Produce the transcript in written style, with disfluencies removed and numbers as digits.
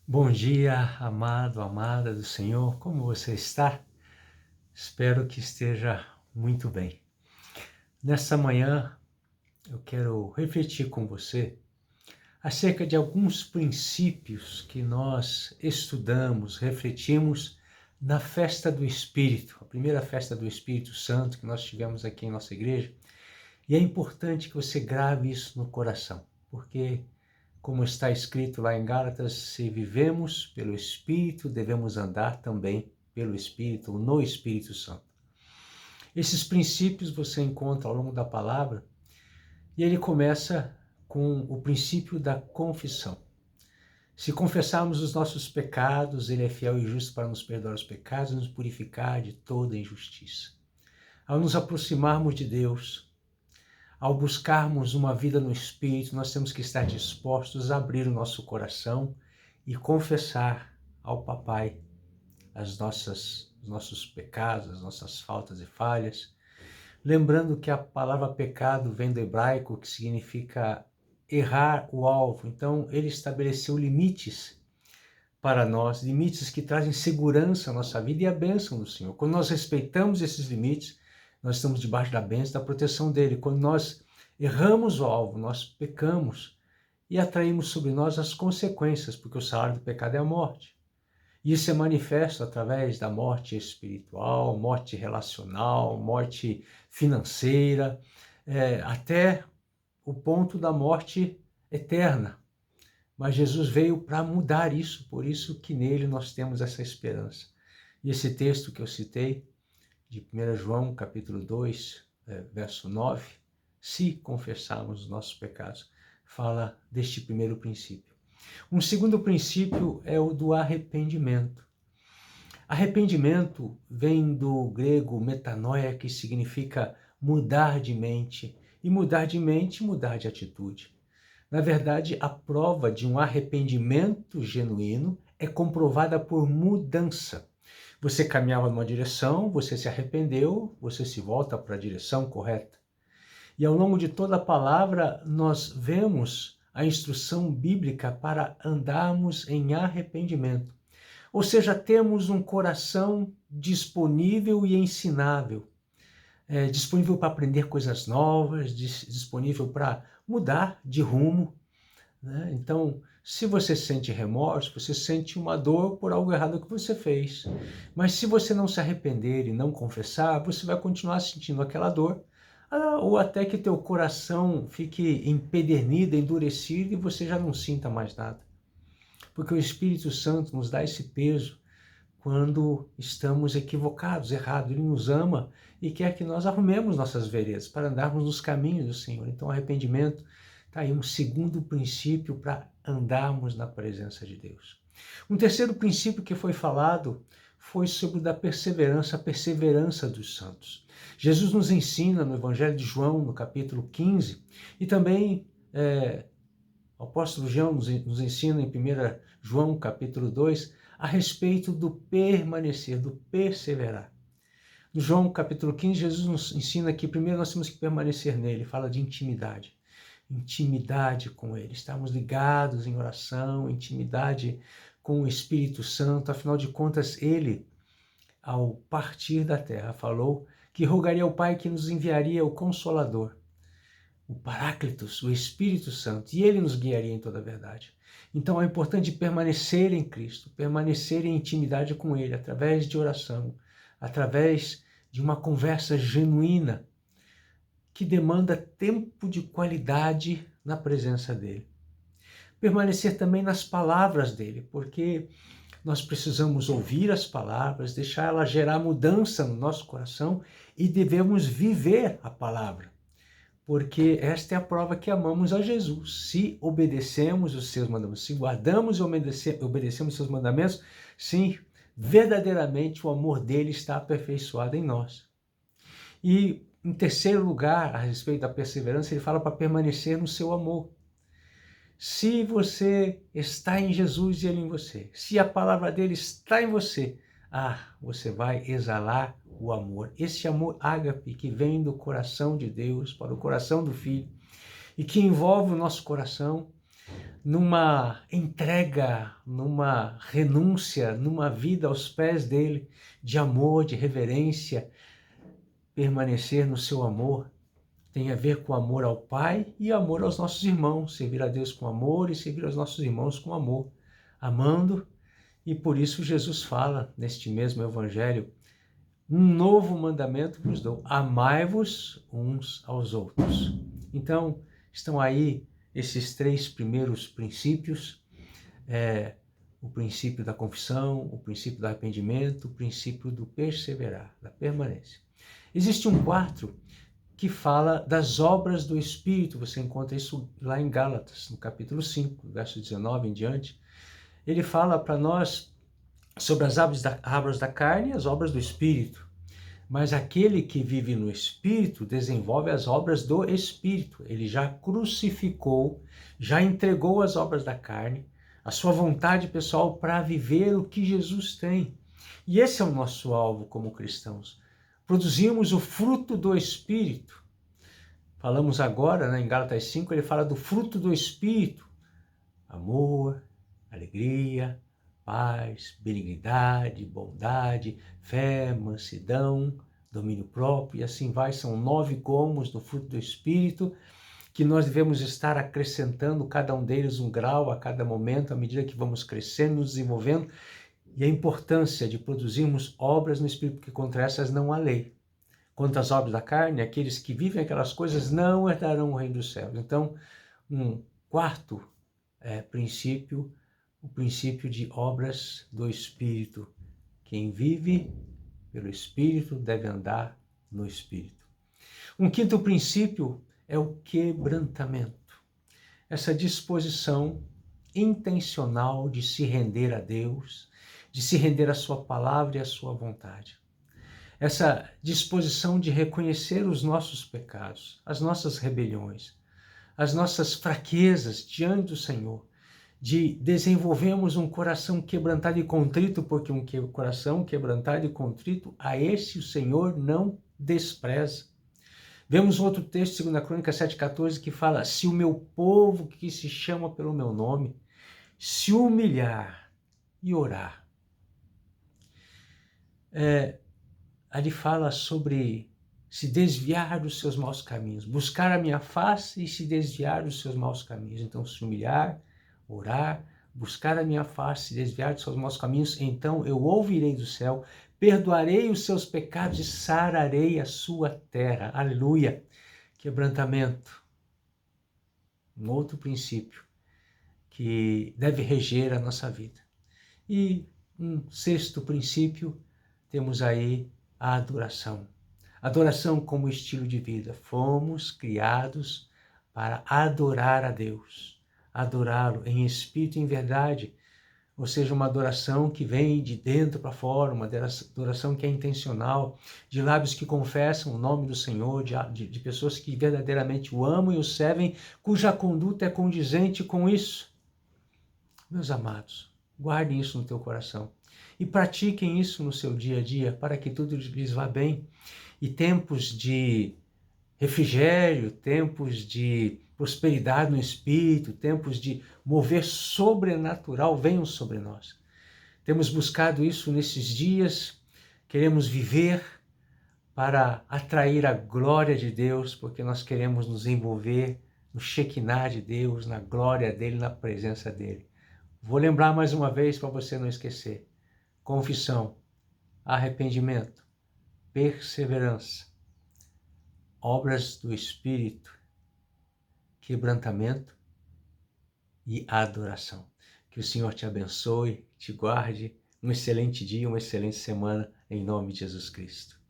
Bom dia, amado, amada do Senhor, como você está? Espero que esteja muito bem. Nessa manhã, eu quero refletir com você acerca de alguns princípios que nós estudamos, refletimos na festa do Espírito, a primeira festa do Espírito Santo que nós tivemos aqui em nossa igreja. E é importante que você grave isso no coração, porque como está escrito lá em Gálatas, se vivemos pelo Espírito, devemos andar também pelo Espírito, no Espírito Santo. Esses princípios você encontra ao longo da palavra e ele começa com o princípio da confissão. Se confessarmos os nossos pecados, ele é fiel e justo para nos perdoar os pecados e nos purificar de toda injustiça. Ao nos aproximarmos de Deus, ao buscarmos uma vida no Espírito, nós temos que estar dispostos a abrir o nosso coração e confessar ao Papai os nossos pecados, as nossas faltas e falhas. Lembrando que a palavra pecado vem do hebraico, que significa errar o alvo. Então, ele estabeleceu limites para nós, limites que trazem segurança à nossa vida e a bênção do Senhor. Quando nós respeitamos esses limites, nós estamos debaixo da bênção, da proteção dele. Quando nós erramos o alvo, nós pecamos e atraímos sobre nós as consequências, porque o salário do pecado é a morte. E isso é manifesto através da morte espiritual, morte relacional, morte financeira, até o ponto da morte eterna. Mas Jesus veio para mudar isso, por isso que nele nós temos essa esperança. E esse texto que eu citei, de 1 João, capítulo 2, verso 9, se confessarmos os nossos pecados, fala deste primeiro princípio. Um segundo princípio é o do arrependimento. Arrependimento vem do grego metanoia, que significa mudar de mente. E mudar de mente, mudar de atitude. Na verdade, a prova de um arrependimento genuíno é comprovada por mudança. Você caminhava numa direção, você se arrependeu, você se volta para a direção correta. E ao longo de toda a palavra, nós vemos a instrução bíblica para andarmos em arrependimento. Ou seja, temos um coração disponível e ensinável, disponível para aprender coisas novas, disponível para mudar de rumo, né? Então, se você sente remorso, você sente uma dor por algo errado que você fez. Mas se você não se arrepender e não confessar, você vai continuar sentindo aquela dor, ou até que teu coração fique empedernido, endurecido e você já não sinta mais nada. Porque o Espírito Santo nos dá esse peso quando estamos equivocados, errados. Ele nos ama e quer que nós arrumemos nossas veredas para andarmos nos caminhos do Senhor. Então, arrependimento está aí um segundo princípio para andarmos na presença de Deus. Um terceiro princípio que foi falado foi sobre a perseverança dos santos. Jesus nos ensina no Evangelho de João, no capítulo 15, e também o apóstolo João nos ensina em 1 João, capítulo 2, a respeito do permanecer, do perseverar. No João, capítulo 15, Jesus nos ensina que primeiro nós temos que permanecer nele, fala de intimidade. Intimidade com ele, estarmos ligados em oração, intimidade com o Espírito Santo. Afinal de contas, ele, ao partir da terra, falou que rogaria ao Pai que nos enviaria o Consolador, o Paráclitos, o Espírito Santo, e ele nos guiaria em toda a verdade. Então é importante permanecer em Cristo, permanecer em intimidade com ele, através de oração, através de uma conversa genuína, que demanda tempo de qualidade na presença dele. Permanecer também nas palavras dele, porque nós precisamos ouvir as palavras, deixar ela gerar mudança no nosso coração e devemos viver a palavra. Porque esta é a prova que amamos a Jesus. Se obedecemos os seus mandamentos, se guardamos e obedecemos os seus mandamentos, sim, verdadeiramente o amor dele está aperfeiçoado em nós. E em terceiro lugar, a respeito da perseverança, ele fala para permanecer no seu amor. Se você está em Jesus e ele em você, se a palavra dele está em você, você vai exalar o amor. Esse amor ágape que vem do coração de Deus para o coração do Filho e que envolve o nosso coração, numa entrega, numa renúncia, numa vida aos pés dele, de amor, de reverência. Permanecer no seu amor tem a ver com amor ao Pai e amor aos nossos irmãos, servir a Deus com amor e servir aos nossos irmãos com amor, amando. E por isso Jesus fala neste mesmo evangelho: um novo mandamento vos dou, amai-vos uns aos outros. Então, estão aí esses 3 primeiros princípios, o princípio da confissão, o princípio do arrependimento, o princípio do perseverar, da permanência. Existe um quarto que fala das obras do Espírito. Você encontra isso lá em Gálatas, no capítulo 5, verso 19 em diante. Ele fala para nós sobre as obras da carne e as obras do Espírito. Mas aquele que vive no Espírito desenvolve as obras do Espírito. Ele já crucificou, já entregou as obras da carne, a sua vontade pessoal para viver o que Jesus tem. E esse é o nosso alvo como cristãos. Produzimos o fruto do Espírito. Falamos agora, em Gálatas 5, ele fala do fruto do Espírito: amor, alegria, paz, benignidade, bondade, fé, mansidão, domínio próprio, e assim vai. São 9 gomos do fruto do Espírito, que nós devemos estar acrescentando cada um deles um grau a cada momento, à medida que vamos crescendo, nos desenvolvendo. E a importância de produzirmos obras no Espírito, porque contra essas não há lei. Quanto às obras da carne, aqueles que vivem aquelas coisas não herdarão o reino dos céus. Então, um quarto princípio, o princípio de obras do Espírito. Quem vive pelo Espírito deve andar no Espírito. Um quinto princípio é o quebrantamento. Essa disposição intencional de se render a Deus, de se render à sua palavra e à sua vontade. Essa disposição de reconhecer os nossos pecados, as nossas rebeliões, as nossas fraquezas diante do Senhor, de desenvolvermos um coração quebrantado e contrito, porque um coração quebrantado e contrito, a esse o Senhor não despreza. Vemos outro texto, 2 Crônicas 7,14, que fala: se o meu povo que se chama pelo meu nome se humilhar e orar. Ali fala sobre se desviar dos seus maus caminhos, buscar a minha face e se desviar dos seus maus caminhos. Então, se humilhar, orar, buscar a minha face, desviar dos seus maus caminhos, então eu ouvirei do céu, perdoarei os seus pecados e sararei a sua terra. Aleluia! Quebrantamento. Um outro princípio que deve reger a nossa vida. E um sexto princípio, temos aí a adoração. Adoração como estilo de vida. Fomos criados para adorar a Deus, adorá-lo em espírito e em verdade, ou seja, uma adoração que vem de dentro para fora, uma adoração que é intencional, de lábios que confessam o nome do Senhor, de pessoas que verdadeiramente o amam e o servem, cuja conduta é condizente com isso. Meus amados, guardem isso no teu coração e pratiquem isso no seu dia a dia para que tudo lhes vá bem. E tempos de refrigério, tempos de prosperidade no espírito, tempos de mover sobrenatural venham sobre nós. Temos buscado isso nesses dias, queremos viver para atrair a glória de Deus, porque nós queremos nos envolver no Shekinah de Deus, na glória dele, na presença dele. Vou lembrar mais uma vez para você não esquecer: confissão, arrependimento, perseverança, obras do Espírito, quebrantamento e adoração. Que o Senhor te abençoe, te guarde. Um excelente dia, uma excelente semana, em nome de Jesus Cristo.